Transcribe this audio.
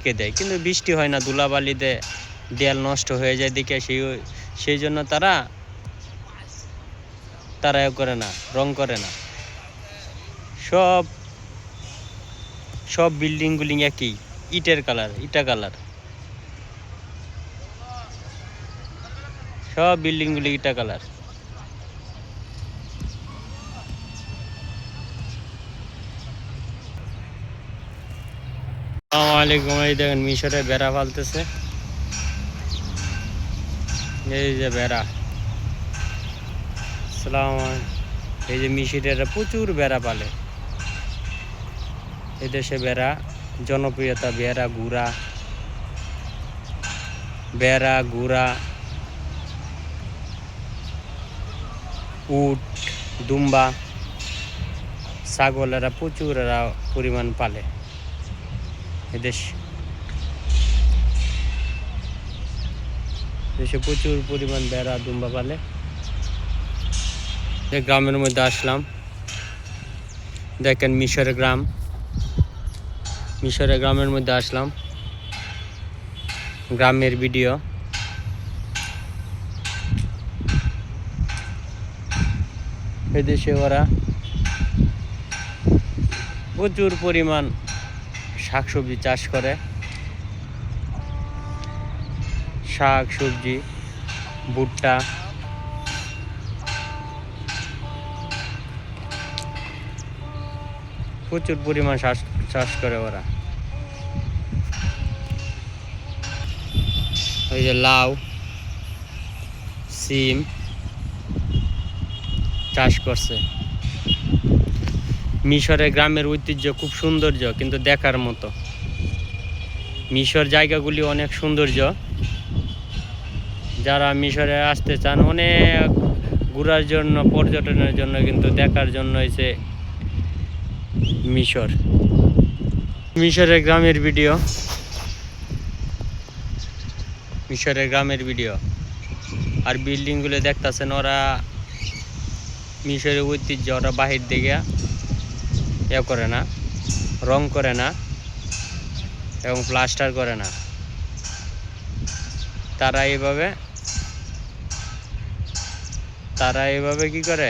কে দেয়, কিন্তু বৃষ্টি হয় না, ধুলাবালিতে দেয়াল নষ্ট হয়ে যায় দিকে সেই জন্য তারা করে না, রং করে না। সব বিল্ডিংগুলি একই ইটা কালার। সব বিল্ডিংগুলি ইটা কালার। আসসালামু আলাইকুম। এই দেখেন মিশরে বেড়া ফালতেছে, এই যে বেড়া। এই যে মিশরেরা প্রচুর বেড়া পালে। এই দেশে বেড়া জনপ্রিয়তা, বেড়া গুড়া, উট, দুম্বা, ছাগলেরা প্রচুর পরিমাণ পালে দেশে প্রচুর পরিমাণ বেড়া দুম্বা পালে। গ্রামের মধ্যে আসলাম, দেখেন মিশরের গ্রামের মধ্যে আসলাম, গ্রামের ভিডিও। এদেশে ওরা প্রচুর পরিমাণ শাকসবজি চাষ করে, শাকসবজি, ভুট্টা, প্রচুর পরিমাণ চাষ করে ওরা। ওই যে লাউ, সিম চাষ করছে। মিশরের গ্রামের ঐতিহ্য খুব সৌন্দর্য, কিন্তু দেখার মতো। মিশর জায়গাগুলি অনেক সৌন্দর্য। যারা মিশরে আসতে চান অনেক ঘোরার জন্য, পর্যটনের জন্য, কিন্তু দেখার জন্য হয়েছে মিশরের গ্রামের ভিডিও। আর বিল্ডিংগুলো দেখতেছেন, ওরা মিশরের ঐতিহ্য, ওরা বাহির দিকে করে না, রং করে না এবং প্লাস্টার করে না। তারা এইভাবে কি করে